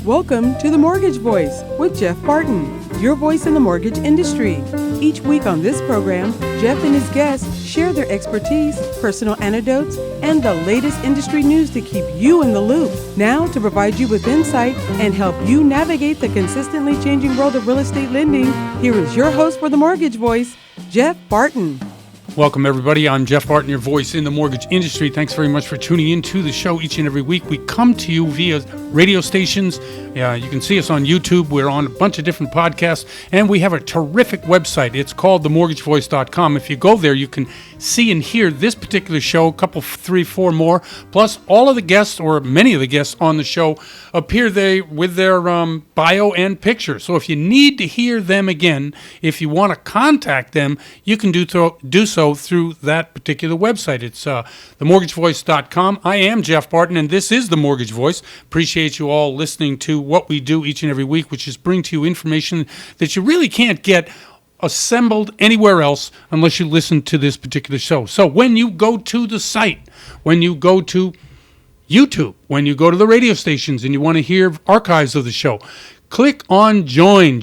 Welcome to The Mortgage Voice with Jeff Barton, your voice in the mortgage industry. Each week on this program, Jeff and his guests share their expertise, personal anecdotes, and the latest industry news to keep you in the loop. Now, to provide you with insight and help you navigate the consistently changing world of real estate lending, here is your host for The Mortgage Voice, Jeff Barton. Welcome, everybody. I'm Jeff Barton, your voice in the mortgage industry. Thanks very much for tuning in to the show each and every week. We come to you via radio stations. You can see us on YouTube. We're on a bunch of different podcasts, and we have a terrific website. It's called themortgagevoice.com. If you go there, you can see and hear this particular show, a couple, 3, 4 more, plus all of the guests, or many of the guests on the show, appear there with their bio and picture. So if you need to hear them again, if you want to contact them, you can do so through that particular website. It's themortgagevoice.com. I am Jeff Barton, and this is The Mortgage Voice. Appreciate you all listening to what we do each and every week, which is bring to you information that you really can't get assembled anywhere else unless you listen to this particular show. So when you go to the site, when you go to YouTube, when you go to the radio stations and you want to hear archives of the show, click on join.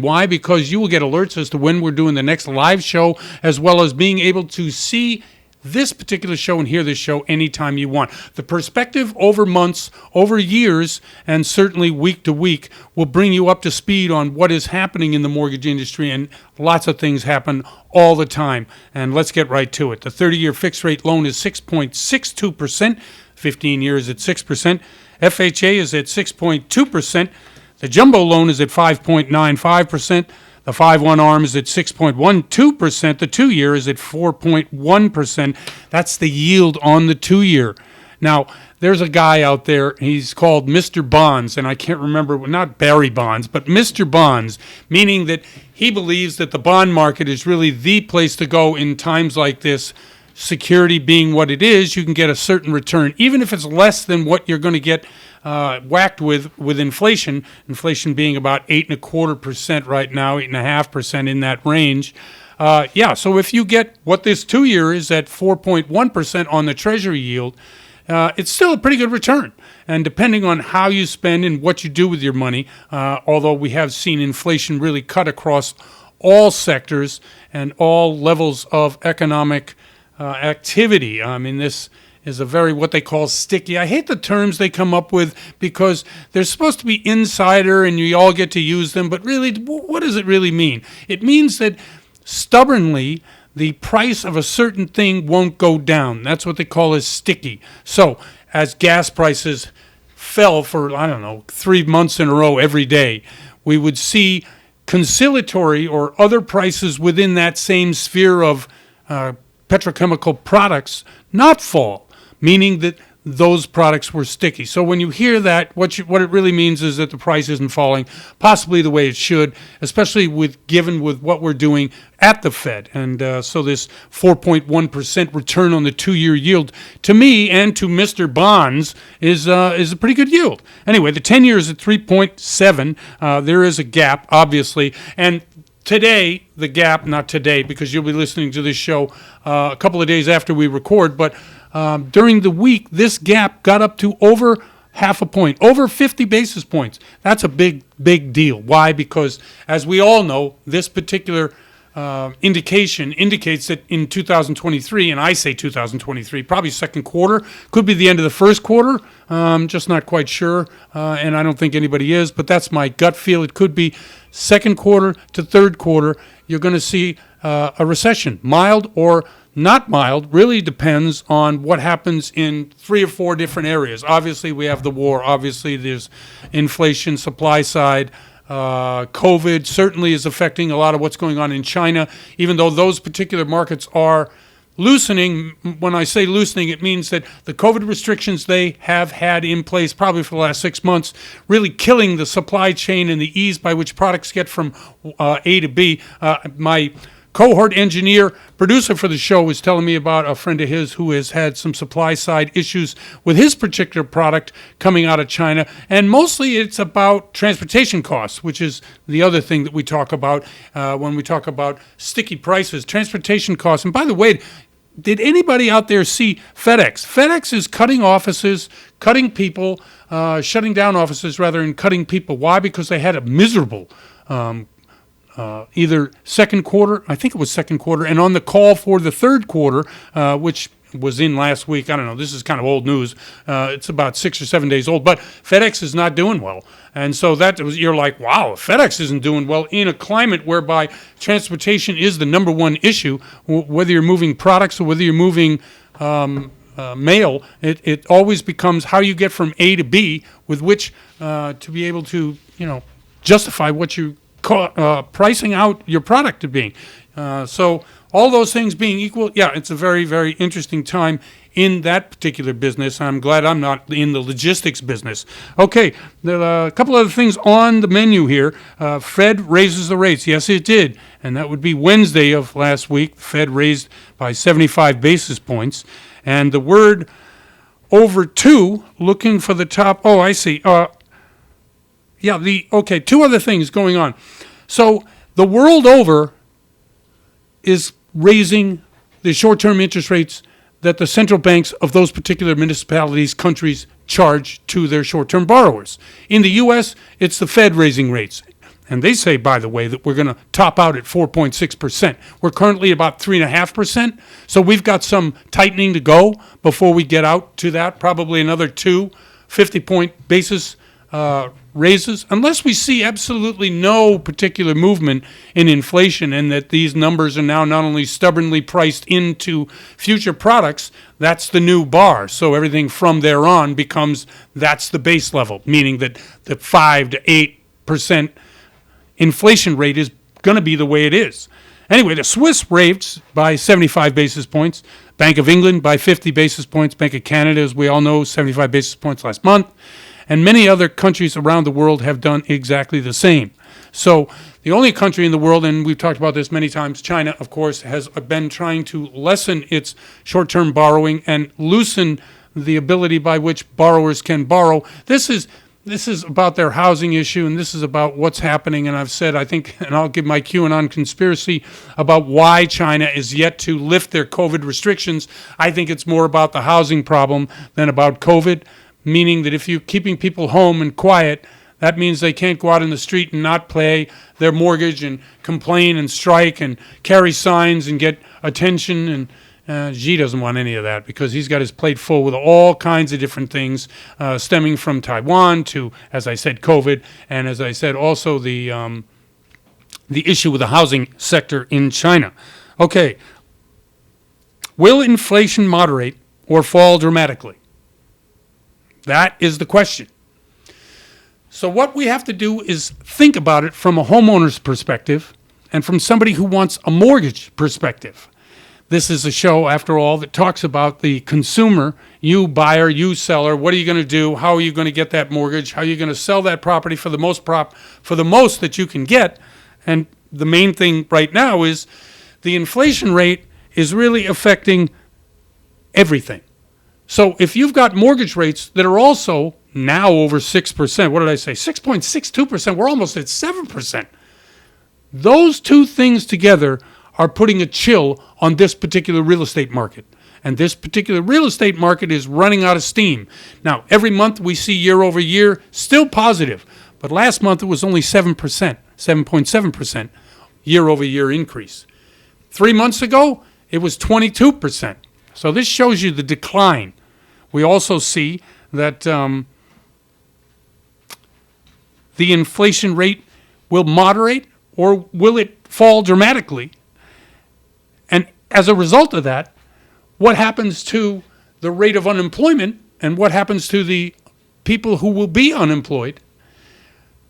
Why? Because you will get alerts as to when we're doing the next live show, as well as being able to see this particular show and hear this show anytime you want. The perspective over months, over years, and certainly week to week will bring you up to speed on what is happening in the mortgage industry, and lots of things happen all the time. And let's get right to it. The 30-year fixed rate loan is 6.62%, 15 years at 6%. FHA is at 6.2%. The jumbo loan is at 5.95%. The 5-1 ARM is at 6.12%. The 2-year is at 4.1%. That's the yield on the 2-year. Now, there's a guy out there, he's called Mr. Bonds, and I can't remember, not Barry Bonds, but Mr. Bonds, meaning that he believes that the bond market is really the place to go in times like this. Security being what it is, you can get a certain return, even if it's less than what you're going to get whacked with inflation. Inflation being about 8.25% right now, 8.5% in that range. So if you get what this 2-year is at 4.1% on the Treasury yield, it's still a pretty good return. And depending on how you spend and what you do with your money, although we have seen inflation really cut across all sectors and all levels of economic activity. I mean, this is a very, what they call sticky. I hate the terms they come up with because they're supposed to be insider and you all get to use them, but really, what does it really mean? It means that stubbornly, the price of a certain thing won't go down. That's what they call as sticky. So, as gas prices fell for, 3 months in a row every day, we would see conciliatory or other prices within that same sphere of petrochemical products not fall, meaning that those products were sticky. So when you hear that, what it really means is that the price isn't falling, possibly the way it should, especially given what we're doing at the Fed. And so this 4.1% return on the 2-year yield, to me and to Mr. Bonds, is a pretty good yield. Anyway, the 10 years at 3.7. There is a gap, obviously, and today, the gap, not today, because you'll be listening to this show a couple of days after we record, but during the week, this gap got up to over half a point, over 50 basis points. That's a big, big deal. Why? Because, as we all know, this particular indication indicates that in 2023, and I say 2023, probably second quarter, could be the end of the first quarter, just not quite sure, and I don't think anybody is, but that's my gut feel. It could be second quarter to third quarter, you're going to see a recession, mild or not mild, really depends on what happens in 3 or 4 different areas. Obviously, we have the war. Obviously, there's inflation, supply side. COVID certainly is affecting a lot of what's going on in China, even though those particular markets are loosening. When I say loosening, it means that the COVID restrictions they have had in place probably for the last 6 months, really killing the supply chain and the ease by which products get from A to B. My cohort engineer, producer for the show, was telling me about a friend of his who has had some supply side issues with his particular product coming out of China. And mostly it's about transportation costs, which is the other thing that we talk about when we talk about sticky prices, transportation costs. And by the way, did anybody out there see FedEx? FedEx is cutting offices, cutting people, shutting down offices rather than cutting people. Why? Because they had a miserable either second quarter, I think it was second quarter, and on the call for the third quarter, which was in last week. I don't know. This is kind of old news. It's about 6 or 7 days old, but FedEx is not doing well. And so you're like, wow, FedEx isn't doing well in a climate whereby transportation is the number one issue, whether you're moving products or whether you're moving mail. It always becomes how you get from A to B with which to be able to, justify what you pricing out your product to being. So all those things being equal, it's a very, very interesting time in that particular business. I'm glad I'm not in the logistics business. Okay, a couple other things on the menu here. Fed raises the rates. Yes, it did. And that would be Wednesday of last week. The Fed raised by 75 basis points. And the word over 2, looking for the top. Oh, I see. Two other things going on. So the world over is raising the short-term interest rates that the central banks of those particular municipalities, countries, charge to their short-term borrowers. In the U.S., it's the Fed raising rates. And they say, by the way, that we're going to top out at 4.6%. We're currently about 3.5%. So we've got some tightening to go before we get out to that, probably another 2 50-point basis raises, unless we see absolutely no particular movement in inflation and that these numbers are now not only stubbornly priced into future products, that's the new bar. So everything from there on becomes that's the base level, meaning that the 5 to 8% inflation rate is going to be the way it is. Anyway, the Swiss raised by 75 basis points, Bank of England by 50 basis points, Bank of Canada, as we all know, 75 basis points last month. And many other countries around the world have done exactly the same. So the only country in the world, and we've talked about this many times, China, of course, has been trying to lessen its short-term borrowing and loosen the ability by which borrowers can borrow. This is about their housing issue, and this is about what's happening. And I've said, I think, and I'll give my QAnon conspiracy about why China is yet to lift their COVID restrictions. I think it's more about the housing problem than about COVID. Meaning that if you're keeping people home and quiet, that means they can't go out in the street and not pay their mortgage and complain and strike and carry signs and get attention. And Xi doesn't want any of that because he's got his plate full with all kinds of different things stemming from Taiwan to, as I said, COVID, and as I said, also the issue with the housing sector in China. Okay, will inflation moderate or fall dramatically? That is the question. So what we have to do is think about it from a homeowner's perspective and from somebody who wants a mortgage perspective. This is a show, after all, that talks about the consumer, you buyer, you seller. What are you going to do? How are you going to get that mortgage? How are you going to sell that property for the most that you can get? And the main thing right now is the inflation rate is really affecting everything. So if you've got mortgage rates that are also now over 6%, what did I say? 6.62%, we're almost at 7%. Those two things together are putting a chill on this particular real estate market. And this particular real estate market is running out of steam. Now, every month we see year over year still positive, but last month it was only 7%, 7.7% year over year increase. 3 months ago, it was 22%. So this shows you the decline. We also see that the inflation rate will moderate or will it fall dramatically? And as a result of that, what happens to the rate of unemployment and what happens to the people who will be unemployed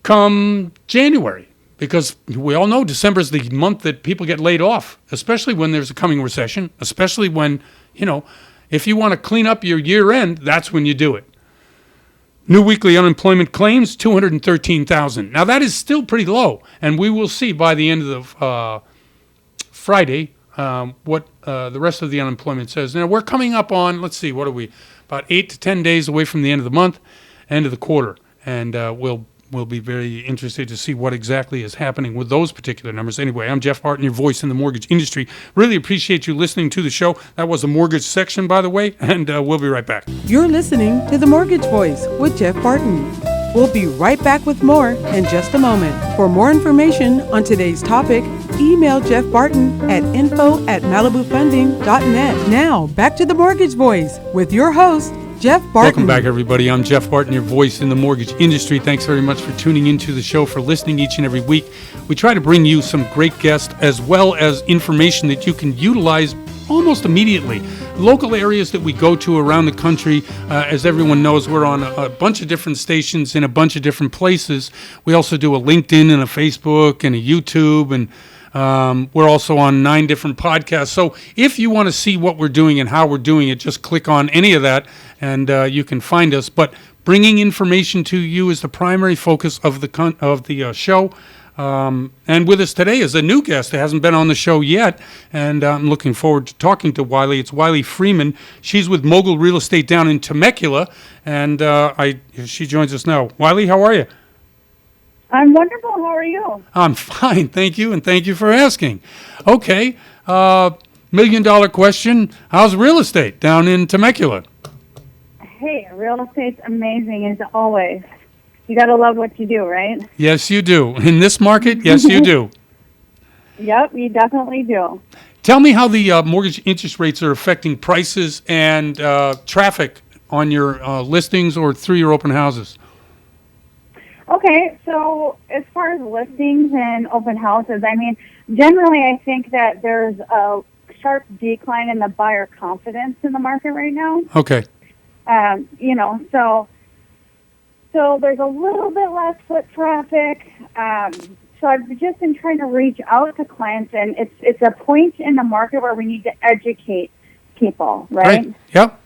come January? Because we all know December is the month that people get laid off, especially when there's a coming recession, especially when, if you want to clean up your year end, that's when you do it. New weekly unemployment claims, 213,000. Now, that is still pretty low, and we will see by the end of Friday what the rest of the unemployment says. Now, we're coming up on, let's see, what are we, about 8 to 10 days away from the end of the month, end of the quarter, and we'll we'll be very interested to see what exactly is happening with those particular numbers. Anyway, I'm Jeff Barton, your voice in the mortgage industry. Really appreciate you listening to the show. That was the mortgage section, by the way, and we'll be right back. You're listening to The Mortgage Voice with Jeff Barton. We'll be right back with more in just a moment. For more information on today's topic, email Jeff Barton at info@malibufunding.net. Now, back to The Mortgage Voice with your host, Jeff Barton. Welcome back, everybody. I'm Jeff Barton, your voice in the mortgage industry. Thanks very much for tuning into the show, for listening each and every week. We try to bring you some great guests as well as information that you can utilize almost immediately. Local areas that we go to around the country, as everyone knows, we're on a bunch of different stations in a bunch of different places. We also do a LinkedIn and a Facebook and a YouTube, and we're also on 9 different podcasts. So if you want to see what we're doing and how we're doing it, just click on any of that and you can find us. But bringing information to you is the primary focus of the show. And with us today is a new guest that hasn't been on the show yet, and I'm looking forward to talking to Wylie. It's Wylie Freeman. She's with Mogul Real Estate down in Temecula, and she joins us now. Wylie, how are you? I'm wonderful. How are you? I'm fine, thank you, and thank you for asking. Okay, $1 million question. How's real estate down in Temecula? Hey, real estate's amazing as always. You got to love what you do, right? Yes, you do. In this market, yes, you do. Yep, you definitely do. Tell me how the mortgage interest rates are affecting prices and traffic on your listings or through your open houses. Okay, so as far as listings and open houses, I mean, generally I think that there's a sharp decline in the buyer confidence in the market right now. Okay. So there's a little bit less foot traffic. So I've just been trying to reach out to clients, and it's a point in the market where we need to educate people, right? Yep.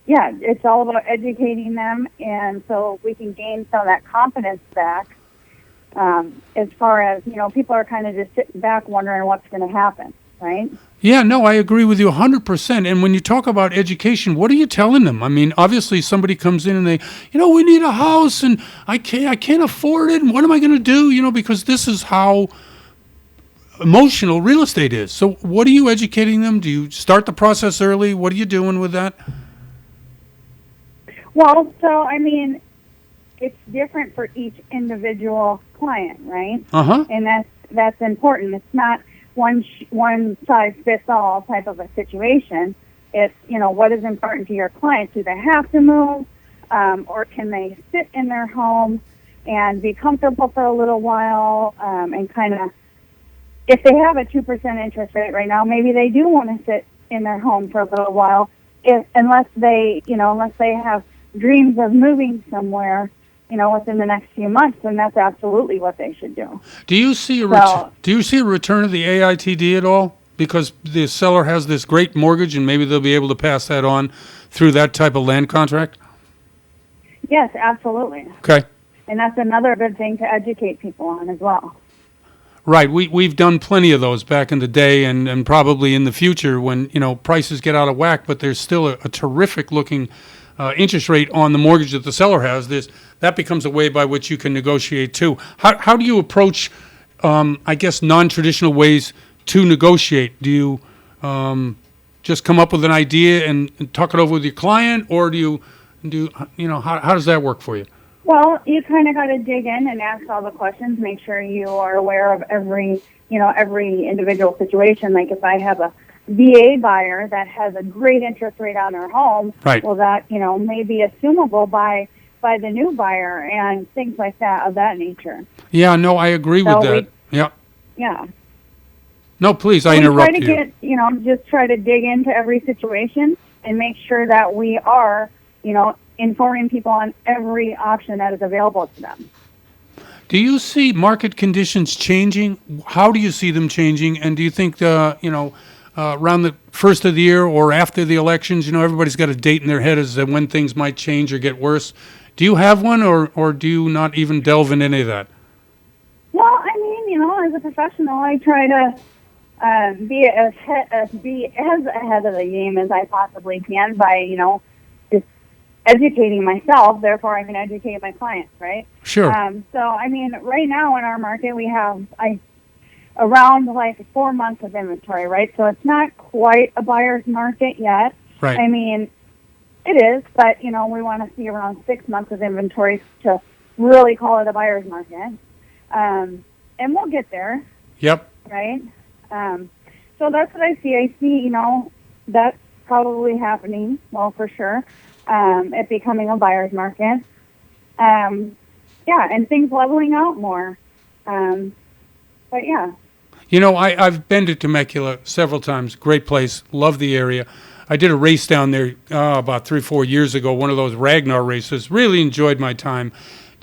It's all about educating them, and so we can gain some of that confidence back. As far as, people are kind of just sitting back wondering what's going to happen, right? Yeah, no, I agree with you 100%. And when you talk about education, what are you telling them? I mean, obviously somebody comes in and they, we need a house and I can't afford it. And what am I going to do? Because this is how emotional real estate is. So what are you educating them? Do you start the process early? What are you doing with that? Well, so, I mean, it's different for each individual client, right? Uh-huh. And that's important. It's not one size fits all type of a situation. It's, what is important to your clients? Do they have to move, or can they sit in their home and be comfortable for a little while, and kind of, if they have a 2% interest rate right now, maybe they do want to sit in their home for a little while, unless they have dreams of moving somewhere, within the next few months, then that's absolutely what they should do. Do you see a return of the AITD at all? Because the seller has this great mortgage, and maybe they'll be able to pass that on through that type of land contract? Yes, absolutely. Okay. And that's another good thing to educate people on as well. Right. We've done plenty of those back in the day, and probably in the future when, prices get out of whack, but there's still a terrific looking interest rate on the mortgage that the seller has. That becomes a way by which you can negotiate too. How do you approach, non-traditional ways to negotiate? Do you just come up with an idea and talk it over with your client, or how does that work for you? Well, you kind of got to dig in and ask all the questions, make sure you are aware of every individual situation. Like if I have a VA buyer that has a great interest rate on her home, right. Well, that, may be assumable by the new buyer and things like that, of that nature. Yeah, no, I agree with that. Yeah. No, please, I interrupt you. Just try to dig into every situation and make sure that we are, informing people on every option that is available to them. Do you see market conditions changing? How do you see them changing? And do you think, around the first of the year or after the elections, everybody's got a date in their head as to when things might change or get worse. Do you have one, or do you not even delve in any of that? Well, I mean, as a professional, I try to be as ahead of the game as I possibly can by, just educating myself, therefore I can educate my clients, right? Sure. So, I mean, right now in our market, we have around like 4 months of inventory, right? So it's not quite a buyer's market yet. Right. I mean, it is, but, we want to see around 6 months of inventory to really call it a buyer's market. And we'll get there. Yep. Right? So that's what I see. I see, that's probably happening, well, for sure, it becoming a buyer's market. And things leveling out more. But, yeah. I've been to Temecula several times. Great place. Love the area. I did a race down there about 3-4 years ago, one of those Ragnar races. Really enjoyed my time.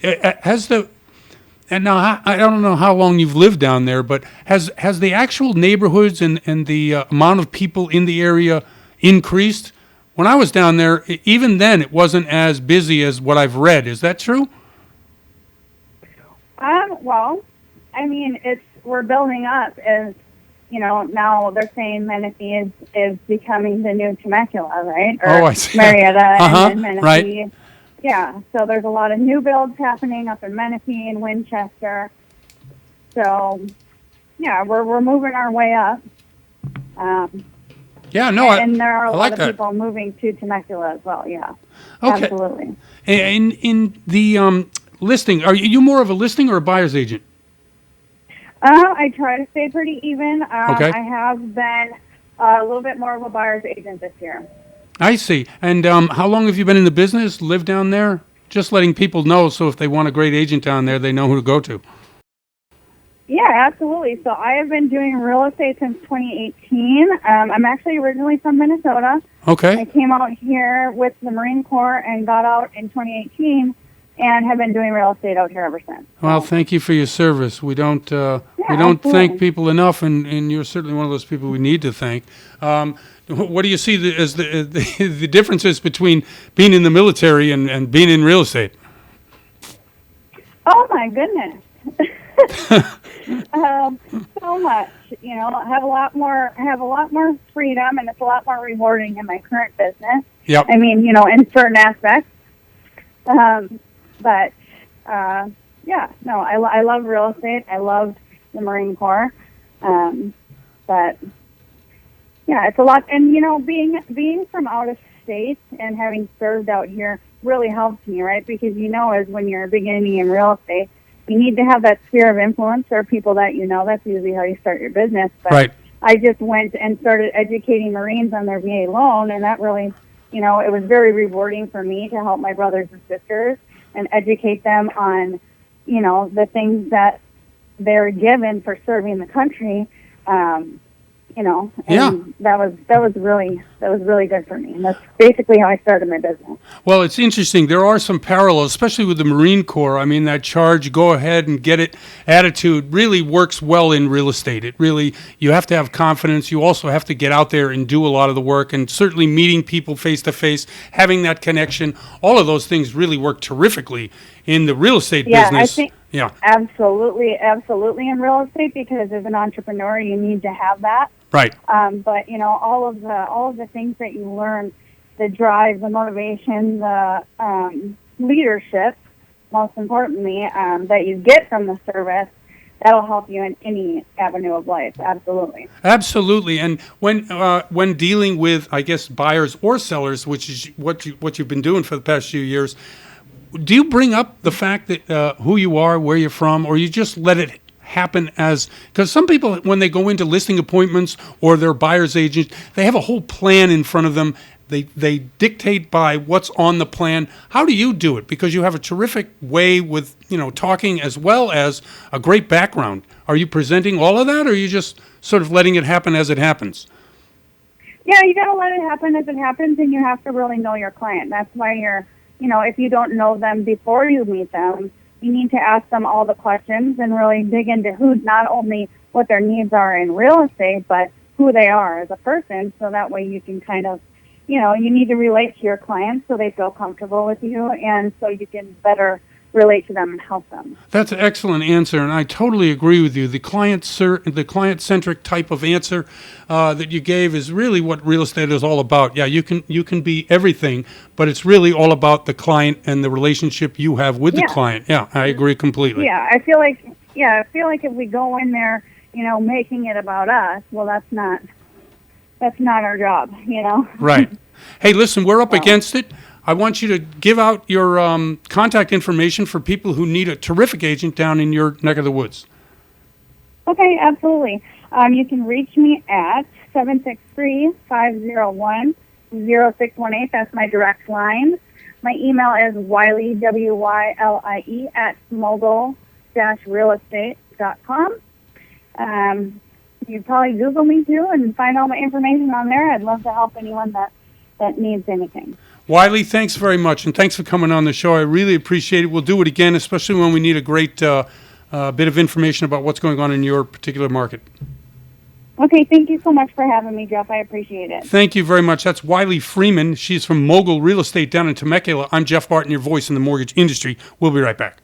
And now, I don't know how long you've lived down there, but has the actual neighborhoods and the amount of people in the area increased? When I was down there, even then, it wasn't as busy as what I've read. Is that true? Well, I mean, we're building up as, now they're saying Menifee is becoming the new Temecula, right? Or I see. Marietta and then Menifee. Right. Yeah, so there's a lot of new builds happening up in Menifee and Winchester. So, yeah, we're moving our way up. And there are a lot of people moving to Temecula as well. Yeah, okay. Absolutely. In the listing, are you more of a listing or a buyer's agent? I try to stay pretty even. Okay. I have been a little bit more of a buyer's agent this year. I see. And how long have you been in the business, lived down there? Just letting people know so if they want a great agent down there, they know who to go to. Yeah, absolutely. So I have been doing real estate since 2018. I'm actually originally from Minnesota. Okay. I came out here with the Marine Corps and got out in 2018 and have been doing real estate out here ever since. Well, thank you for your service. We don't absolutely. thank people enough, and you're certainly one of those people we need to thank. What do you see as the differences between being in the military and being in real estate? Oh my goodness. So much, I have a lot more freedom, and it's a lot more rewarding in my current business. Yep. I mean, in certain aspects. I love real estate. I love the Marine Corps. But yeah, it's a lot. And, being from out of state and having served out here really helps me, right? Because, as when you're beginning in real estate, you need to have that sphere of influence or people that that's usually how you start your business. But right. I just went and started educating Marines on their VA loan, and that really, it was very rewarding for me to help my brothers and sisters and educate them on, the things that they're given for serving the country. And that was really good for me. And that's basically how I started my business. Well, it's interesting. There are some parallels, especially with the Marine Corps. I mean, that charge, go ahead and get it attitude really works well in real estate. It really, you have to have confidence. You also have to get out there and do a lot of the work, and certainly meeting people face to face, having that connection. All of those things really work terrifically in the real estate business. I think absolutely in real estate, because as an entrepreneur, you need to have that. Right. But all of the things that you learn, the drive, the motivation, the leadership, most importantly, that you get from the service, that'll help you in any avenue of life. Absolutely. Absolutely. And when dealing with, I guess, buyers or sellers, which is what you've been doing for the past few years, do you bring up the fact that who you are, where you're from, or you just let it happen because some people, when they go into listing appointments or their buyer's agent, they have a whole plan in front of them. They dictate by what's on the plan. How do you do it? Because you have a terrific way with, talking as well as a great background. Are you presenting all of that, or are you just sort of letting it happen as it happens? Yeah, you got to let it happen as it happens, and you have to really know your client. That's why if you don't know them before you meet them, you need to ask them all the questions and really dig into not only what their needs are in real estate, but who they are as a person, so that way you can kind of, you need to relate to your clients so they feel comfortable with you, and so you can better relate to them and help them. That's an excellent answer, and I totally agree with you. The client-centric type of answer that you gave is really what real estate is all about. Yeah, you can be everything, but it's really all about the client and the relationship you have with the client. Yeah, I agree completely. Yeah, I feel like if we go in there, making it about us, well, that's not our job, Right. Hey, listen, we're up against it. I want you to give out your contact information for people who need a terrific agent down in your neck of the woods. Okay, absolutely. You can reach me at 763-501-0618. That's my direct line. My email is Wylie, W-Y-L-I-E, @mogul-realestate.com. You can probably Google me, too, and find all my information on there. I'd love to help anyone that needs anything. Wylie, thanks very much, and thanks for coming on the show. I really appreciate it. We'll do it again, especially when we need a great bit of information about what's going on in your particular market. Okay, thank you so much for having me, Jeff. I appreciate it. Thank you very much. That's Wylie Freeman. She's from Mogul Real Estate down in Temecula. I'm Jeff Barton, your voice in the mortgage industry. We'll be right back.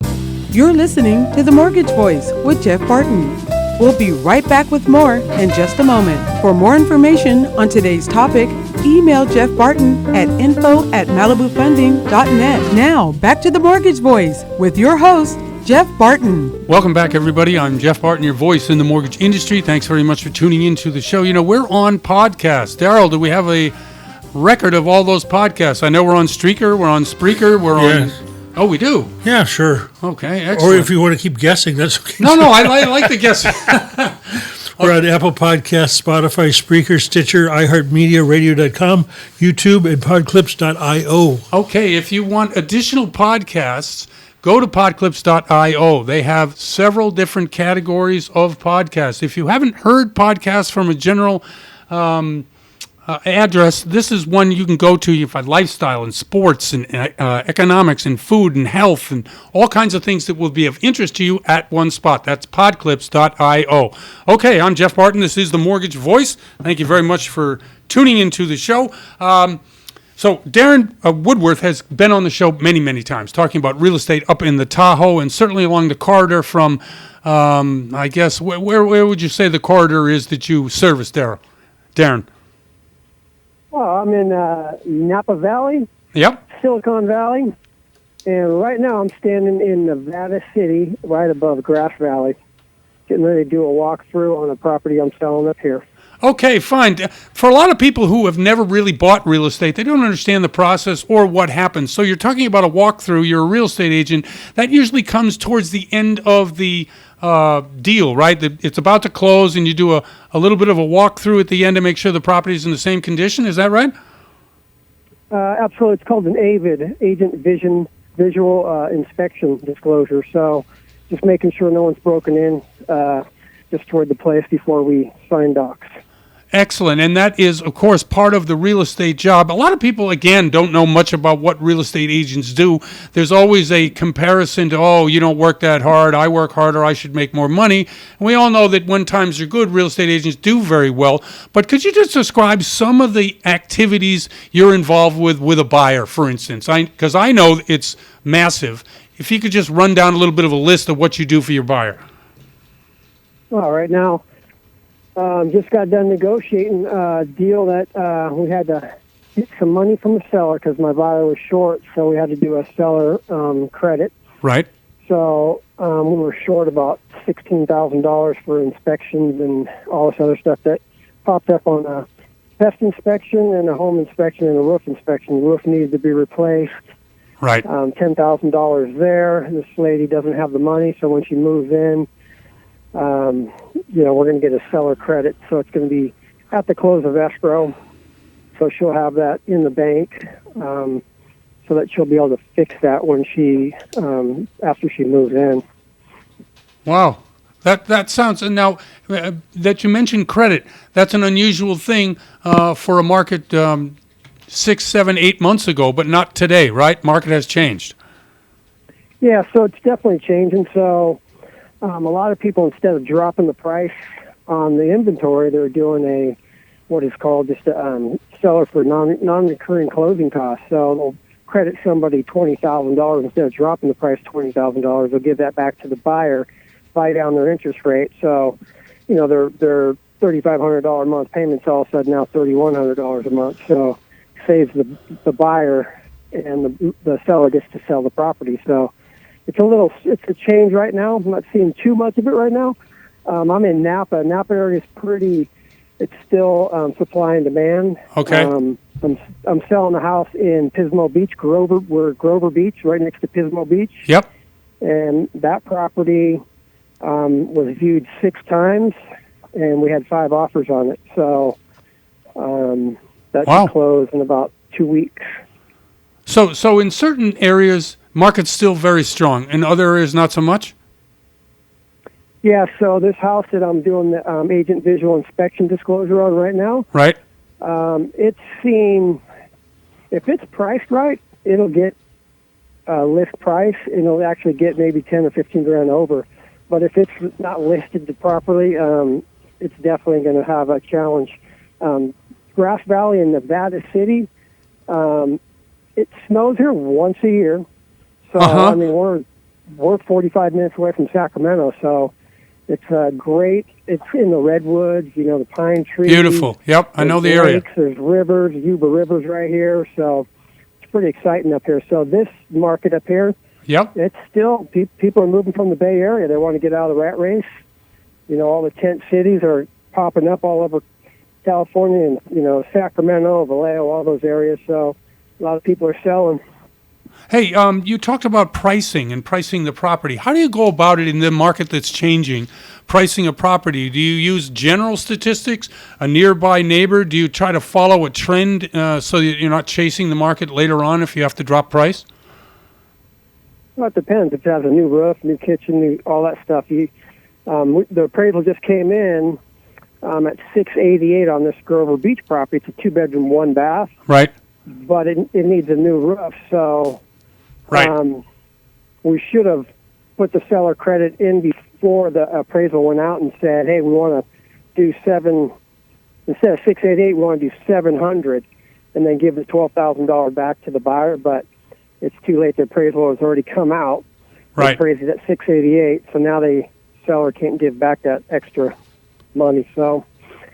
You're listening to The Mortgage Voice with Jeff Barton. We'll be right back with more in just a moment. For more information on today's topic, email Jeff Barton at info@malibufunding.net. Now, back to The Mortgage Voice with your host, Jeff Barton. Welcome back, everybody. I'm Jeff Barton, your voice in the mortgage industry. Thanks very much for tuning into the show. We're on podcasts. Darryl, do we have a record of all those podcasts? I know we're on Streaker, we're on Spreaker, we're on... Oh, we do? Yeah, sure. Okay, excellent. Or if you want to keep guessing, that's okay. No, I like the guessing. We're on Apple Podcasts, Spotify, Spreaker, Stitcher, iHeartMedia, Radio.com, YouTube, and Podclips.io. Okay, if you want additional podcasts, go to Podclips.io. They have several different categories of podcasts. If you haven't heard podcasts from a general address, this is one you can go to. You find lifestyle and sports and economics and food and health and all kinds of things that will be of interest to you at one spot. That's podclips.io. Okay, I'm Jeff Barton. This is The Mortgage Voice. Thank you very much for tuning into the show. So Darren Woodworth has been on the show many, many times talking about real estate up in the Tahoe and certainly along the corridor from, I guess, where would you say the corridor is that you service, Darren? Well, I'm in Napa Valley, Silicon Valley, and right now I'm standing in Nevada City, right above Grass Valley, getting ready to do a walkthrough on a property I'm selling up here. Okay, fine. For a lot of people who have never really bought real estate, they don't understand the process or what happens. So you're talking about a walkthrough. You're a real estate agent. That usually comes towards the end of the deal, right? It's about to close, and you do a little bit of a walkthrough at the end to make sure the property is in the same condition. Is that right? Absolutely. It's called an AVID, Agent Visual Inspection Disclosure. So just making sure no one's broken in just toward the place before we sign docs. Excellent. And that is, of course, part of the real estate job. A lot of people, again, don't know much about what real estate agents do. There's always a comparison to, oh, you don't work that hard, I work harder, I should make more money. And we all know that when times are good, real estate agents do very well. But could you just describe some of the activities you're involved with a buyer, for instance? Because I know it's massive. If you could just run down a little bit of a list of what you do for your buyer. Well, right now, just got done negotiating a deal that we had to get some money from the seller because my buyer was short, so we had to do a seller credit. Right. So we were short about $16,000 for inspections and all this other stuff that popped up on a pest inspection and a home inspection and a roof inspection. The roof needed to be replaced. Right. $10,000 there. This lady doesn't have the money, so when she moves in, we're going to get a seller credit, so it's going to be at the close of escrow. So she'll have that in the bank, so that she'll be able to fix that when she after she moves in. Wow, that sounds. And now that you mentioned credit, that's an unusual thing for a market 6, 7, 8 months ago, but not today, right? Market has changed. Yeah, so it's definitely changing. So. A lot of people, instead of dropping the price on the inventory, they're doing what is called just a seller for non-recurring closing costs. So credit somebody $20,000 instead of dropping the price $20,000, they'll give that back to the buyer, buy down their interest rate. So, their $3,500 a month payments all of a sudden now $3,100 a month. So saves the buyer, and the seller gets to sell the property. So it's a change right now. I'm not seeing too much of it right now. I'm in Napa. Napa area is it's still supply and demand. Okay. I'm selling a house in Pismo Beach, Grover Beach, right next to Pismo Beach. Yep. And that property was viewed 6 times, and we had 5 offers on it. So that should close in about 2 weeks. So in certain areas, market's still very strong. In other areas, not so much? Yeah, so this house that I'm doing the agent visual inspection disclosure on right now, right? It's seen, if it's priced right, it'll get list price, and it'll actually get maybe 10 or 15 grand over. But if it's not listed properly, it's definitely going to have a challenge. Grass Valley in Nevada City, it snows here once a year. So, I mean, we're 45 minutes away from Sacramento, so it's great. It's in the redwoods, the pine trees. Beautiful. Yep, I know the area. There's rivers, Yuba River's right here, so it's pretty exciting up here. So this market up here, it's still, people are moving from the Bay Area. They want to get out of the rat race. All the tent cities are popping up all over California and, Sacramento, Vallejo, all those areas. So a lot of people are selling. Hey, you talked about pricing and pricing the property. How do you go about it in the market that's changing, pricing a property? Do you use general statistics, a nearby neighbor? Do you try to follow a trend so that you're not chasing the market later on if you have to drop price? Well, it depends. If it has a new roof, new kitchen, all that stuff. The appraisal just came in at $688 on this Grover Beach property. It's a 2-bedroom, 1-bath. Right. But it needs a new roof, so we should have put the seller credit in before the appraisal went out and said, hey, we want to do instead of $688, we want to do $700, and then give the $12,000 back to the buyer. But it's too late. The appraisal has already come out. Right. The appraisal is at $688, so now the seller can't give back that extra money. So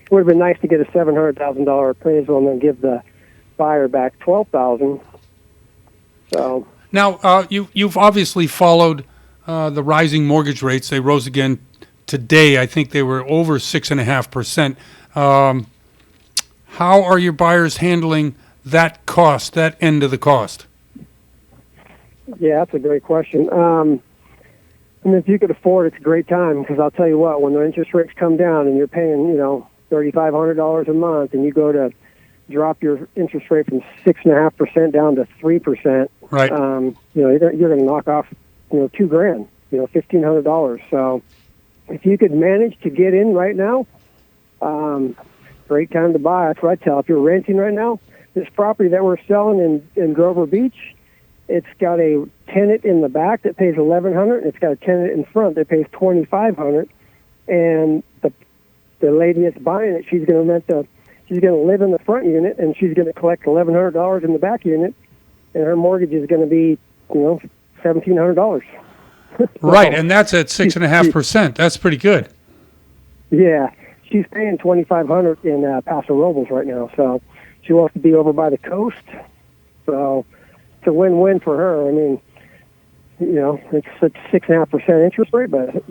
it would have been nice to get a $700,000 appraisal and then give the buyer back $12,000. So now you've obviously followed the rising mortgage rates. They rose again today. I think they were over 6.5%. How are your buyers handling that cost, that end of the cost? Yeah, that's a great question. And if you could afford it, it's a great time, because I'll tell you what, when the interest rates come down and you're paying, $3,500 a month, and you go to drop your interest rate from 6.5% down to 3%, right? You're going to knock off, $2,000, $1,500. So if you could manage to get in right now, great time to buy. That's what I tell. If you're renting right now, this property that we're selling in Grover Beach, it's got a tenant in the back that pays $1,100, and it's got a tenant in front that pays $2,500. And the lady that's buying it, she's going to live in the front unit, and she's going to collect $1,100 in the back unit, and her mortgage is going to be, $1,700. Right, and that's at 6.5%. That's pretty good. Yeah, she's paying $2,500 in Paso Robles right now, so she wants to be over by the coast. So it's a win-win for her. I mean, it's a 6.5% interest rate, but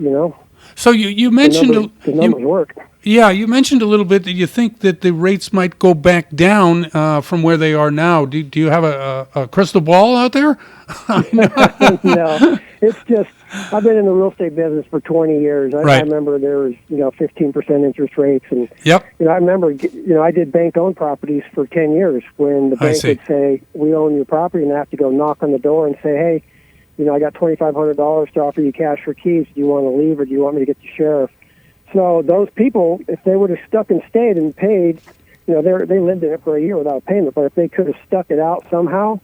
So you mentioned the numbers work. Yeah, you mentioned a little bit that you think that the rates might go back down from where they are now. Do you have a crystal ball out there? No, it's just I've been in the real estate business for 20 years. I remember there was 15% interest rates, and I remember I did bank-owned properties for 10 years when the bank would say, we own your property, and I have to go knock on the door and say, hey, I got $2,500 to offer you cash for keys. Do you want to leave, or do you want me to get the sheriff? So those people, if they would have stuck and stayed and paid, they lived in it for a year without payment. But if they could have stuck it out somehow,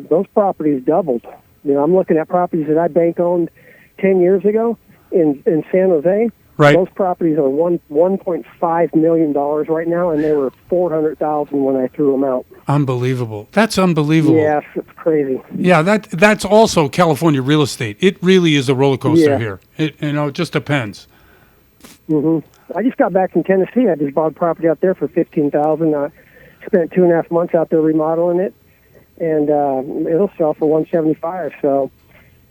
those properties doubled. I'm looking at properties that I bank owned 10 years ago in San Jose. Right. Those properties are $1.5 million right now, and they were $400,000 when I threw them out. Unbelievable. That's unbelievable. Yes, it's crazy. Yeah, that's also California real estate. It really is a roller coaster here. It just depends. I just got back from Tennessee. I just bought a property out there for $15,000. I spent 2.5 months out there remodeling it, and it'll sell for $175,000. So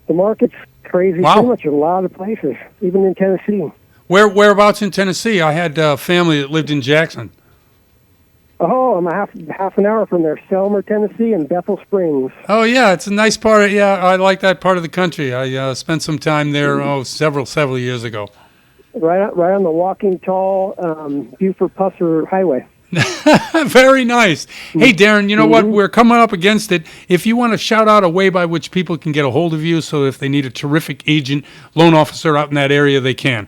the market's crazy. Wow. Pretty much in a lot of places, even in Tennessee. Whereabouts in Tennessee? I had family that lived in Jackson. Oh, I'm half an hour from there, Selmer, Tennessee, and Bethel Springs. Oh, yeah, it's a nice part. I like that part of the country. I spent some time there several years ago. Right on the walking tall Buford-Pusser Highway. Very nice. Hey, Darren, you know what? We're coming up against it. If you want to shout out a way by which people can get a hold of you, so if they need a terrific agent, loan officer out in that area, they can.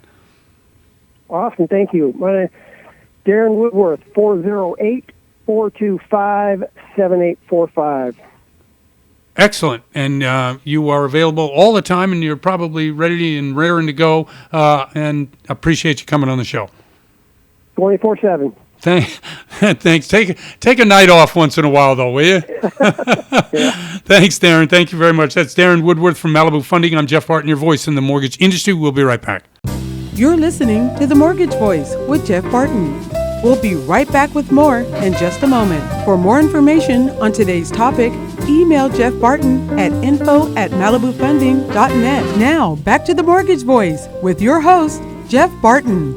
Awesome, thank you. My name is Darren Woodworth, 408-425-7845. Excellent. And you are available all the time, and you're probably ready and raring to go, and appreciate you coming on the show. 24/7. Thanks. Take a night off once in a while, though, will you? Thanks, Darren. Thank you very much. That's Darren Woodworth from Malibu Funding. I'm Jeff Barton, your voice in the mortgage industry. We'll be right back. You're listening to The Mortgage Voice with Jeff Barton. We'll be right back with more in just a moment. For more information on today's topic, email Jeff Barton at info@malibufunding.net. Now, back to The Mortgage Voice with your host, Jeff Barton.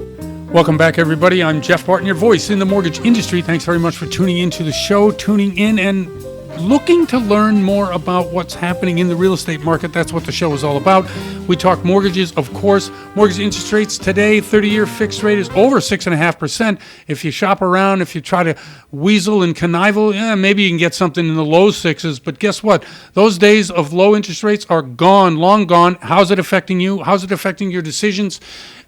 Welcome back, everybody. I'm Jeff Barton, your voice in the mortgage industry. Thanks very much for tuning into the show, tuning in and looking to learn more about what's happening in the real estate market. That's what the show is all about. We talk mortgages, of course. Mortgage interest rates today, 30-year fixed rate is over 6.5%. If you shop around, if you try to weasel and connive, maybe you can get something in the low sixes. But guess what? Those days of low interest rates are gone, long gone. How's it affecting you? How's it affecting your decisions?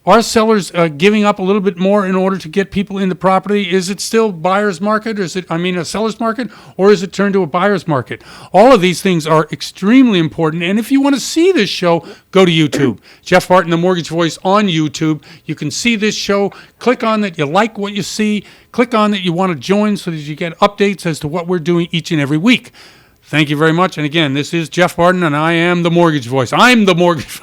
Are sellers giving up a little bit more in order to get people in the property? Is it still buyer's market, or is it, a seller's market, or is it turned to a buyer's market? All of these things are extremely important. And if you want to see this show, go to YouTube. Jeff Barton, the Mortgage Voice on YouTube. You can see this show. Click on that you like what you see. Click on that you want to join so that you get updates as to what we're doing each and every week. Thank you very much. And again, this is Jeff Barton, and I am the Mortgage Voice. I'm the Mortgage.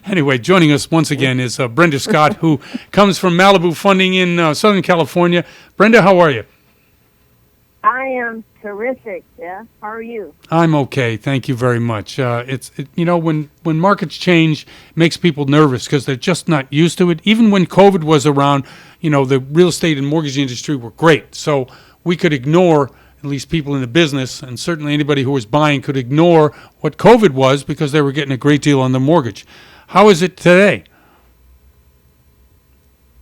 Anyway, joining us once again is Brenda Scott, who comes from Malibu Funding in Southern California. Brenda, how are you? I am terrific, Jeff. How are you? I'm okay. Thank you very much. When markets change, it makes people nervous because they're just not used to it. Even when COVID was around, the real estate and mortgage industry were great. So we could ignore, at least people in the business, and certainly anybody who was buying could ignore what COVID was because they were getting a great deal on the mortgage. How is it today?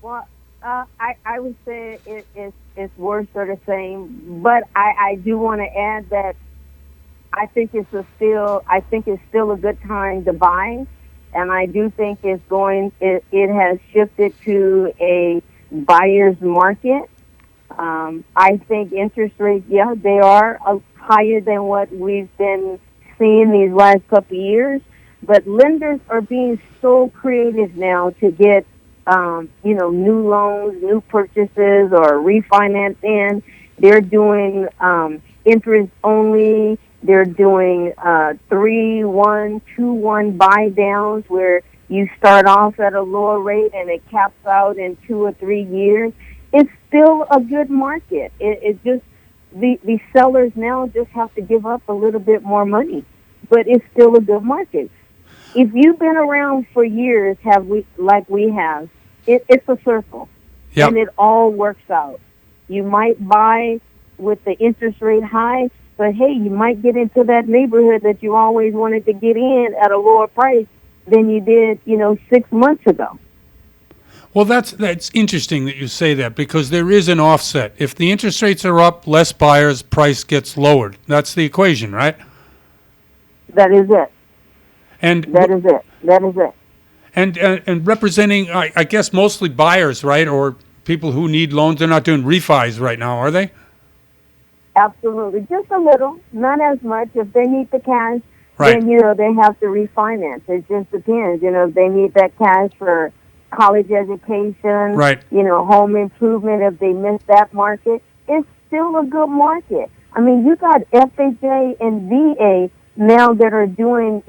Well, I would say it's worse or the same, but I do want to add that I think it's still a good time to buy, and I do think it has shifted to a buyer's market. I think interest rates, they are higher than what we've been seeing these last couple of years. But lenders are being so creative now to get, new loans, new purchases, or refinance in. They're doing interest only. They're doing 3-1, 2-1 buy downs where you start off at a lower rate and it caps out in 2 or 3 years. It's still a good market. It just, the sellers now just have to give up a little bit more money, but it's still a good market. If you've been around for years, like we have, it's a circle, yep. And it all works out. You might buy with the interest rate high, but hey, you might get into that neighborhood that you always wanted to get in at a lower price than you did, 6 months ago. Well, that's interesting that you say that because there is an offset. If the interest rates are up, less buyers, price gets lowered. That's the equation, right? That is it. And that is it. And representing, I guess, mostly buyers, right, or people who need loans. They're not doing refis right now, are they? Absolutely, just a little, not as much. If they need the cash, right. Then they have to refinance. It just depends. If they need that cash for college education, right. Home improvement, if they miss that market, it's still a good market. I mean, you got FHA and VA now that are doing,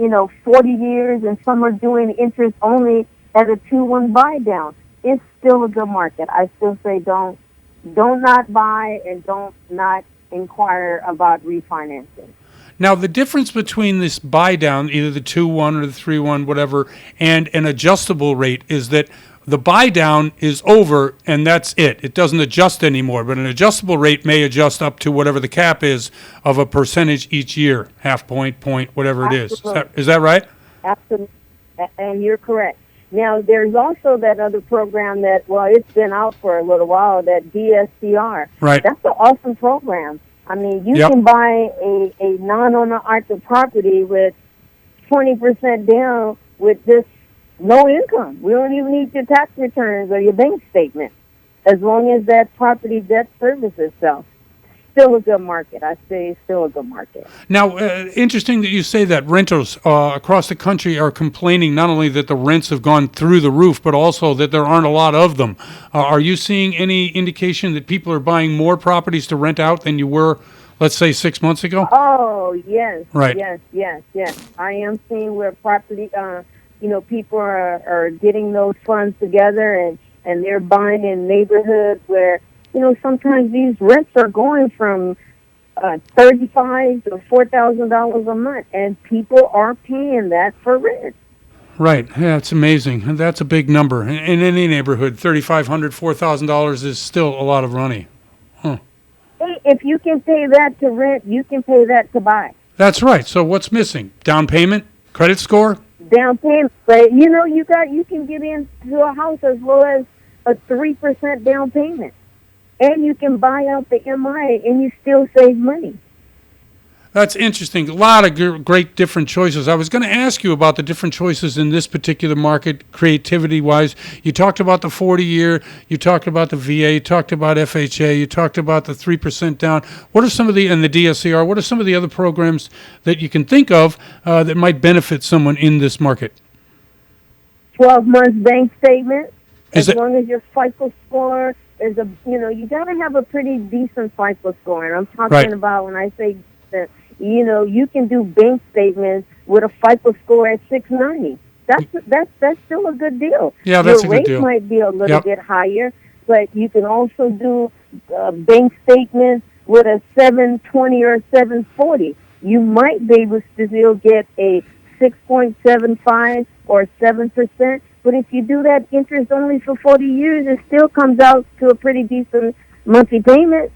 40 years, and some are doing interest only at a 2-1 buy down. It's still a good market. I still say don't not buy and don't not inquire about refinancing. Now, the difference between this buy down, either the 2-1 or the 3-1, whatever, and an adjustable rate is that the buy down is over and that's it. It doesn't adjust anymore, but an adjustable rate may adjust up to whatever the cap is of a percentage each year, half point, whatever it is. Is that right? Absolutely. And you're correct. Now, there's also that other program that, it's been out for a little while, that DSCR. Right. That's an awesome program. I mean, you can buy a non-owner-occupied property with 20% down with this low income. We don't even need your tax returns or your bank statement, as long as that property debt services itself. Still a good market. I say still a good market. Now, interesting that you say that. Renters across the country are complaining not only that the rents have gone through the roof, but also that there aren't a lot of them. Are you seeing any indication that people are buying more properties to rent out than you were, let's say, 6 months ago? Oh, yes. Right. Yes. I am seeing where property, people are getting those funds together and they're buying in neighborhoods where, sometimes these rents are going from $35,000 to $4,000 a month, and people are paying that for rent. Right. Yeah, it's amazing. That's a big number. In any neighborhood, $3,500, $4,000 is still a lot of money. Huh. Hey, if you can pay that to rent, you can pay that to buy. That's right. So what's missing? Down payment? Credit score? Down payment. But, you can get into a house as low as a 3% down payment. And you can buy out the MI and you still save money. That's interesting. A lot of great different choices. I was going to ask you about the different choices in this particular market, creativity-wise. You talked about the 40-year. You talked about the VA. You talked about FHA. You talked about the 3% down. What are some of and the DSCR, what are some of the other programs that you can think of that might benefit someone in this market? 12 months bank statement. As long as your FICO score is you got to have a pretty decent FICO score. And I'm talking about when I say that, you can do bank statements with a FICO score at 690. That's still a good deal. Yeah, that's a good deal. Your rate might be a little bit higher, but you can also do bank statements with a 720 or 740. You might be able to still get a 6.75 or 7%. But if you do that interest only for 40 years, it still comes out to a pretty decent monthly payment.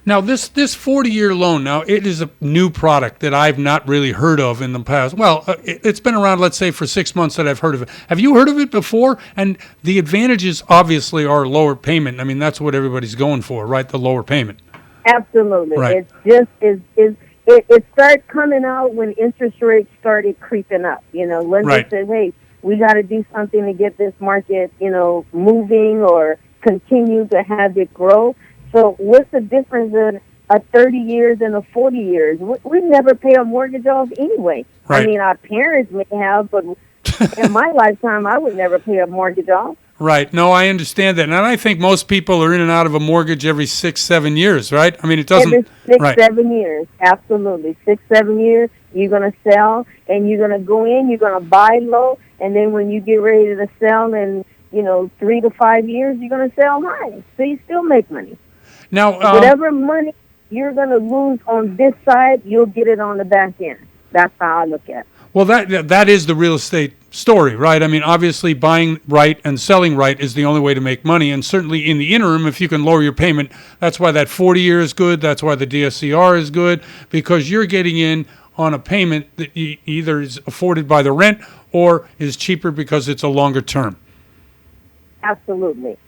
Now, this 40-year loan, now, it is a new product that I've not really heard of in the past. Well, it's been around, let's say, for 6 months that I've heard of it. Have you heard of it before? And the advantages, obviously, are lower payment. I mean, that's what everybody's going for, right, the lower payment. Absolutely. Right. It started coming out when interest rates started creeping up. Lenders said, hey, we got to do something to get this market, moving or continue to have it grow. So what's the difference in a 30 years and a 40 years? We never pay a mortgage off anyway. Right. I mean, our parents may have, but in my lifetime, I would never pay a mortgage off. Right. No, I understand that. And I think most people are in and out of a mortgage every 6-7 years, right? I mean, it doesn't... Every 6-7 years. Absolutely. 6-7 years, you're going to sell, and you're going to go in, you're going to buy low, and then when you get ready to sell in, 3 to 5 years, you're going to sell high. So you still make money. Now, whatever money you're going to lose on this side, you'll get it on the back end. That's how I look at it. Well, that is the real estate story, right? I mean, obviously, buying right and selling right is the only way to make money. And certainly in the interim, if you can lower your payment, that's why that 40-year is good. That's why the DSCR is good, because you're getting in on a payment that either is afforded by the rent or is cheaper because it's a longer term. Absolutely.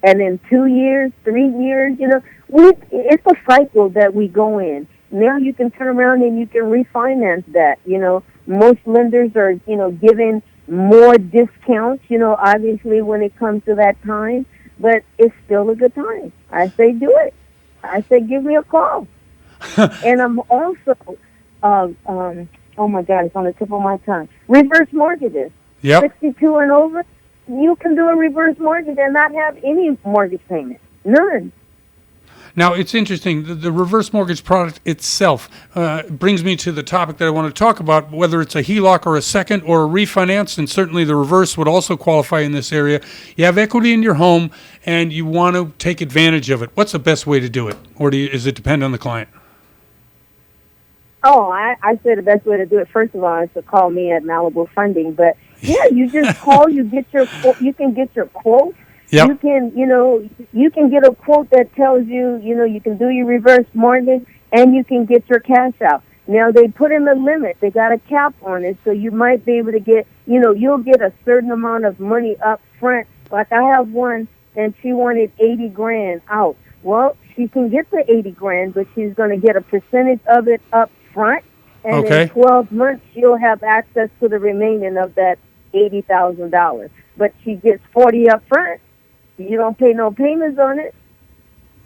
And in 2 years, 3 years, it's a cycle that we go in. Now you can turn around and you can refinance that. Most lenders are, giving more discounts, obviously when it comes to that time, but it's still a good time. I say do it. I say give me a call. And I'm also, oh my God, it's on the tip of my tongue. Reverse mortgages. Yep. 62 and over. you can do a reverse mortgage and not have any mortgage payment. None. Now, it's interesting. The reverse mortgage product itself brings me to the topic that I want to talk about, whether it's a HELOC or a second or a refinance, and certainly the reverse would also qualify in this area. You have equity in your home, and you want to take advantage of it. What's the best way to do it, or does it depend on the client? Oh, I say the best way to do it, first of all, is to call me at Malibu Funding. But, yeah, you just call, you can get your quote. Yep. You can get a quote that tells you, you can do your reverse mortgage and you can get your cash out. Now, they put in a limit. They got a cap on it, so you might be able to get, you'll get a certain amount of money up front. Like I have one, and she wanted $80,000 out. Well, she can get the $80,000, but she's going to get a percentage of it up front, and in 12 months, she'll have access to the remaining of that $80,000. But she gets $40,000 up front. You don't pay no payments on it.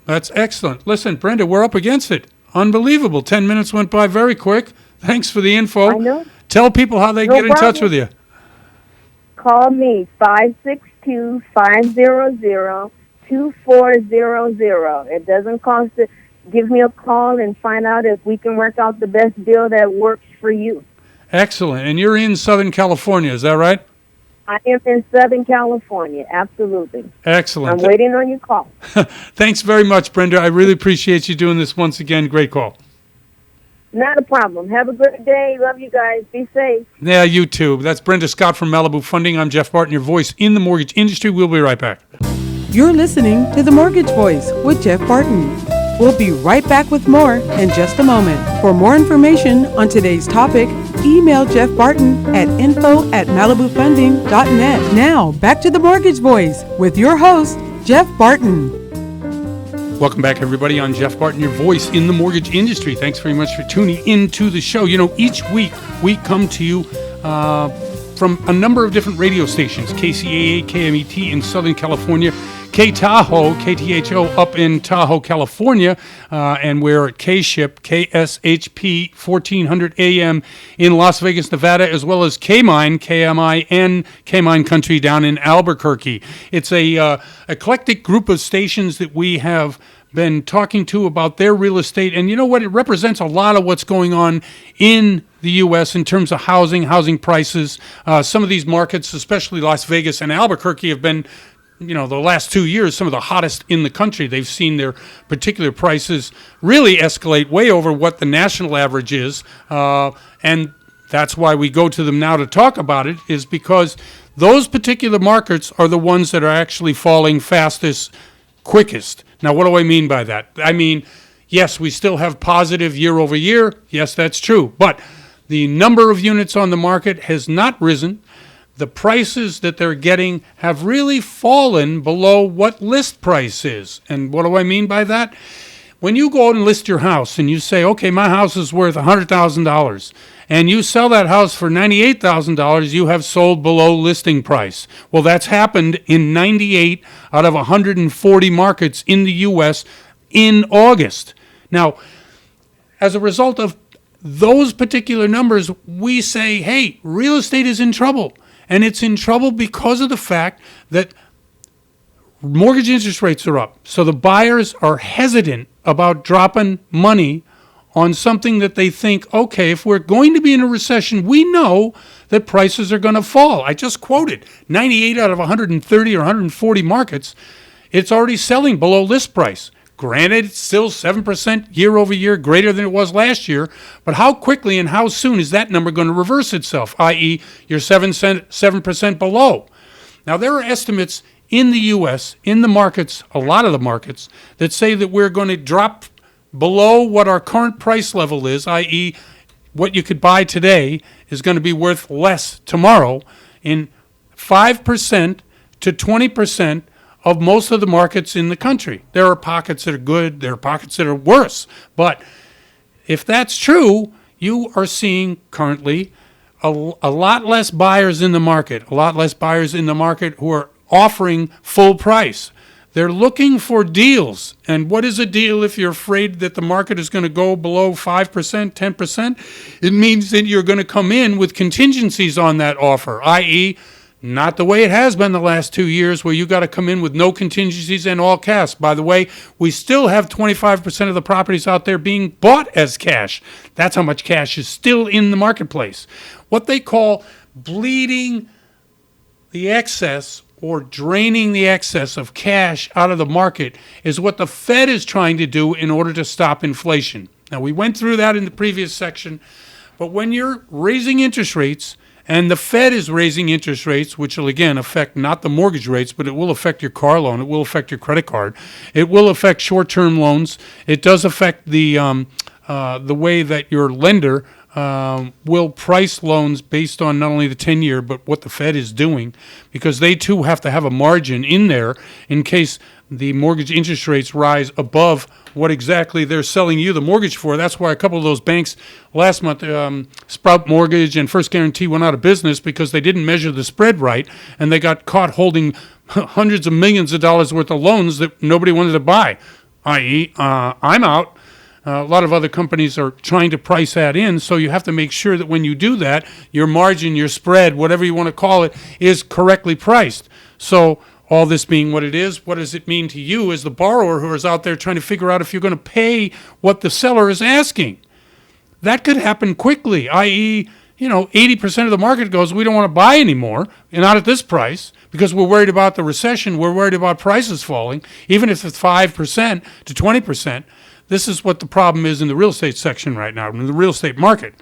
That's excellent. Listen, Brenda, we're up against it. Unbelievable. 10 minutes went by very quick. Thanks for the info. I know. Tell people how they get in touch with you. Call me, 562-500-2400. It doesn't cost to give me a call and find out if we can work out the best deal that works for you. Excellent. And you're in Southern California, is that right? I am in Southern California, absolutely. Excellent. I'm waiting on your call. Thanks very much, Brenda. I really appreciate you doing this once again. Great call. Not a problem. Have a good day. Love you guys. Be safe. Yeah, you too. That's Brenda Scott from Malibu Funding. I'm Jeff Barton, your voice in the mortgage industry. We'll be right back. You're listening to The Mortgage Voice with Jeff Barton. We'll be right back with more in just a moment. For more information on today's topic, email Jeff Barton at info@malibufunding.net. Now, back to The Mortgage Voice with your host, Jeff Barton. Welcome back, everybody. I'm Jeff Barton, your voice in the mortgage industry. Thanks very much for tuning into the show. Each week we come to you from a number of different radio stations, KCAA, KMET in Southern California, K-Tahoe, KTHO up in Tahoe, California, and we're at K-Ship, KSHP 1400 AM in Las Vegas, Nevada, as well as K-Mine, KMIN, K-Mine Country down in Albuquerque. It's a eclectic group of stations that we have been talking to about their real estate, and you know what? It represents a lot of what's going on in the U.S. in terms of housing prices. Some of these markets, especially Las Vegas and Albuquerque, have been the last 2 years, some of the hottest in the country. They've seen their particular prices really escalate way over what the national average is. And that's why we go to them now to talk about it, is because those particular markets are the ones that are actually falling fastest, quickest. Now, what do I mean by that? I mean, yes, we still have positive year over year. Yes, that's true. But the number of units on the market has not risen. The prices that they're getting have really fallen below what list price is. And what do I mean by that? When you go out and list your house and you say, okay, my house is worth $100,000, and you sell that house for $98,000, you have sold below listing price. Well, that's happened in 98 out of 140 markets in the U.S. in August. Now, as a result of those particular numbers, we say, hey, real estate is in trouble. And it's in trouble because of the fact that mortgage interest rates are up. So the buyers are hesitant about dropping money on something that they think, okay, if we're going to be in a recession, we know that prices are going to fall. I just quoted 98 out of 130 or 140 markets, it's already selling below list price. Granted, it's still 7% year over year, greater than it was last year, but how quickly and how soon is that number going to reverse itself, i.e. you're 7% below? Now, there are estimates in the U.S., in the markets, a lot of the markets, that say that we're going to drop below what our current price level is, i.e. what you could buy today is going to be worth less tomorrow in 5% to 20% of most of the markets in the country. There are pockets that are good, there are pockets that are worse. But if that's true, you are seeing currently a lot less buyers in the market, who are offering full price. They're looking for deals. And what is a deal if you're afraid that the market is going to go below 5%, 10%? It means that you're going to come in with contingencies on that offer, i.e., Not the way it has been the last 2 years, where you got to come in with no contingencies and all cash. By the way, we still have 25% of the properties out there being bought as cash. That's how much cash is still in the marketplace. What they call bleeding the excess or draining the excess of cash out of the market is what the Fed is trying to do in order to stop inflation. Now, we went through that in the previous section, but when you're raising interest rates, and the Fed is raising interest rates, which will, again, affect not the mortgage rates, but it will affect your car loan. It will affect your credit card. It will affect short-term loans. It does affect the way that your lender will price loans based on not only the 10-year, but what the Fed is doing, because they, too, have to have a margin in there in case the mortgage interest rates rise above what exactly they're selling you the mortgage for. That's why a couple of those banks last month, Sprout Mortgage and First Guarantee, went out of business because they didn't measure the spread right, and they got caught holding hundreds of millions of dollars worth of loans that nobody wanted to buy, i.e., I'm out. A lot of other companies are trying to price that in, so you have to make sure that when you do that, your margin, your spread, whatever you want to call it, is correctly priced. So all this being what it is, what does it mean to you as the borrower who is out there trying to figure out if you're going to pay what the seller is asking? That could happen quickly, i.e., 80% of the market goes, we don't want to buy anymore, and not at this price, because we're worried about the recession, we're worried about prices falling, even if it's 5% to 20%. This is what the problem is in the real estate section right now, in the real estate market.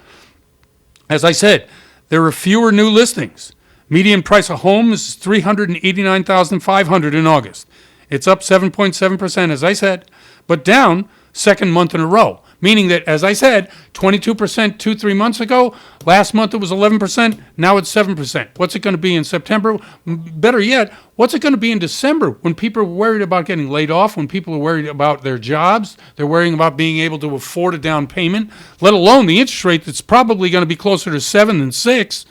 As I said, there are fewer new listings. Median price of homes is $389,500 in August. It's up 7.7%, as I said, but down second month in a row. Meaning that, as I said, 22% 2-3 months ago. Last month it was 11%. Now it's 7%. What's it going to be in September? Better yet, what's it going to be in December when people are worried about getting laid off, when people are worried about their jobs, they're worrying about being able to afford a down payment, let alone the interest rate that's probably going to be closer to 7 than 6.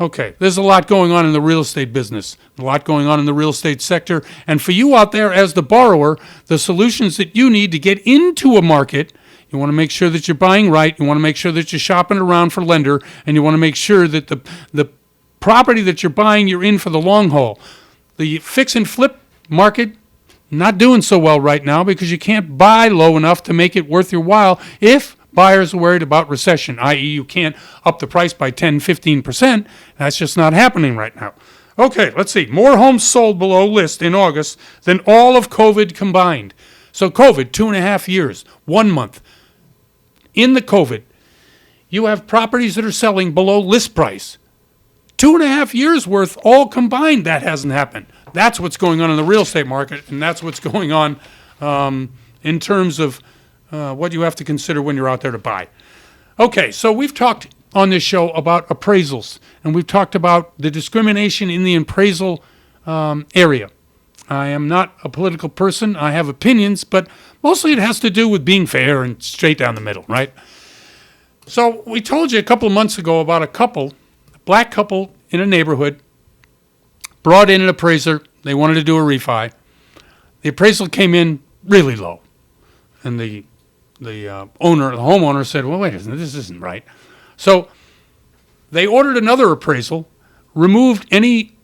Okay, there's a lot going on in the real estate business, a lot going on in the real estate sector. And for you out there as the borrower, the solutions that you need to get into a market, you want to make sure that you're buying right, you want to make sure that you're shopping around for lender, and you want to make sure that the property that you're buying, you're in for the long haul. The fix and flip market, not doing so well right now because you can't buy low enough to make it worth your while if buyers are worried about recession, i.e. you can't up the price by 10, 15%. That's just not happening right now. Okay, let's see. More homes sold below list in August than all of COVID combined. So COVID, 2.5 years, 1 month. In the COVID, you have properties that are selling below list price. 2.5 years worth all combined, that hasn't happened. That's what's going on in the real estate market, and that's what's going on in terms of what you have to consider when you're out there to buy. Okay, so we've talked on this show about appraisals, and we've talked about the discrimination in the appraisal area. I am not a political person. I have opinions, but mostly it has to do with being fair and straight down the middle, right? So we told you a couple of months ago about a black couple in a neighborhood, brought in an appraiser. They wanted to do a refi. The appraisal came in really low, and the homeowner said, well, wait a minute, this isn't right. So they ordered another appraisal, removed any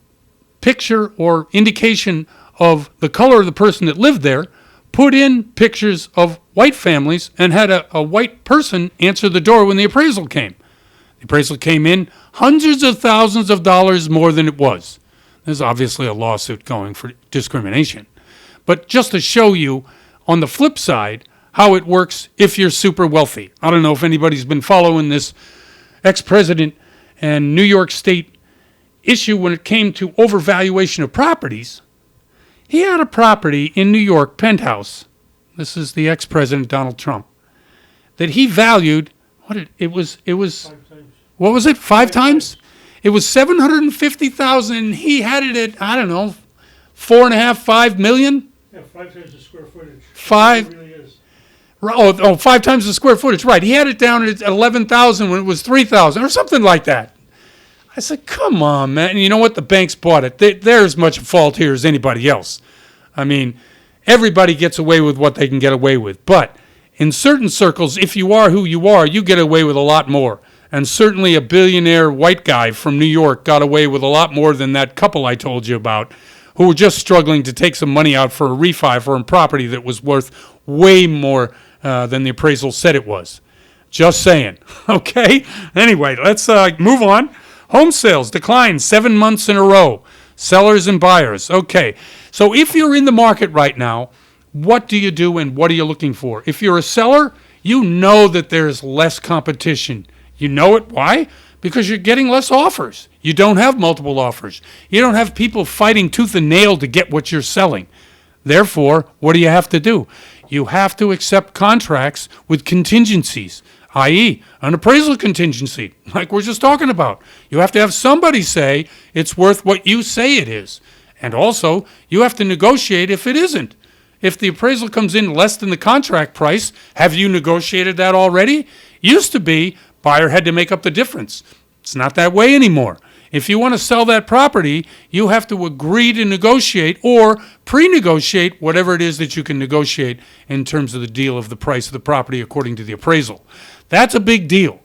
picture or indication of the color of the person that lived there, put in pictures of white families, and had a white person answer the door when the appraisal came. The appraisal came in hundreds of thousands of dollars more than it was. There's obviously a lawsuit going for discrimination. But just to show you, on the flip side, how it works if you're super wealthy. I don't know if anybody's been following this ex-president and New York State issue when it came to overvaluation of properties. He had a property in New York, penthouse. This is the ex-president Donald Trump, that he valued. It was 5 times. What was it? 5 times? It was $750,000, and he had it at, I don't know, 4.5, 5 million. Yeah, 5 times the square footage. 5. It really is. 5 times the square footage. Right. He had it down at 11,000 when it was 3,000 or something like that. I said, come on, man. And you know what? The banks bought it. They're as much at fault here as anybody else. I mean, everybody gets away with what they can get away with. But in certain circles, if you are who you are, you get away with a lot more. And certainly a billionaire white guy from New York got away with a lot more than that couple I told you about, who were just struggling to take some money out for a refi for a property that was worth way more than the appraisal said it was. Just saying. Okay? Anyway, let's move on. Home sales declined 7 months in a row. Sellers and buyers. Okay. So if you're in the market right now, what do you do and what are you looking for? If you're a seller, you know that there's less competition. You know it. Why? Because you're getting less offers. You don't have multiple offers. You don't have people fighting tooth and nail to get what you're selling. Therefore, what do you have to do? You have to accept contracts with contingencies, i.e., an appraisal contingency, like we're just talking about. You have to have somebody say it's worth what you say it is. And also, you have to negotiate if it isn't. If the appraisal comes in less than the contract price, have you negotiated that already? Used to be, buyer had to make up the difference. It's not that way anymore. If you want to sell that property, you have to agree to negotiate or pre-negotiate whatever it is that you can negotiate in terms of the deal of the price of the property according to the appraisal. That's a big deal.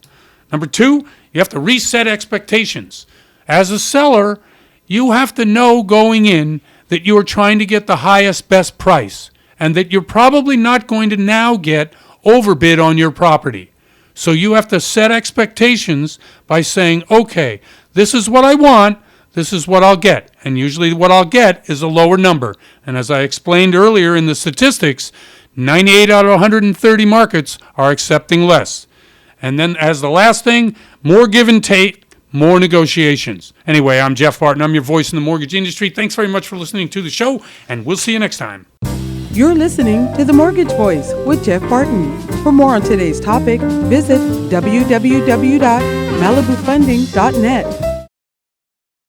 Number two, you have to reset expectations. As a seller, you have to know going in that you are trying to get the highest, best price and that you're probably not going to now get overbid on your property. So you have to set expectations by saying, okay, this is what I want, this is what I'll get. And usually what I'll get is a lower number. And as I explained earlier in the statistics, 98 out of 130 markets are accepting less. And then as the last thing, more give and take, more negotiations. Anyway, I'm Jeff Barton. I'm your voice in the mortgage industry. Thanks very much for listening to the show, and we'll see you next time. You're listening to The Mortgage Voice with Jeff Barton. For more on today's topic, visit www.malibufunding.net.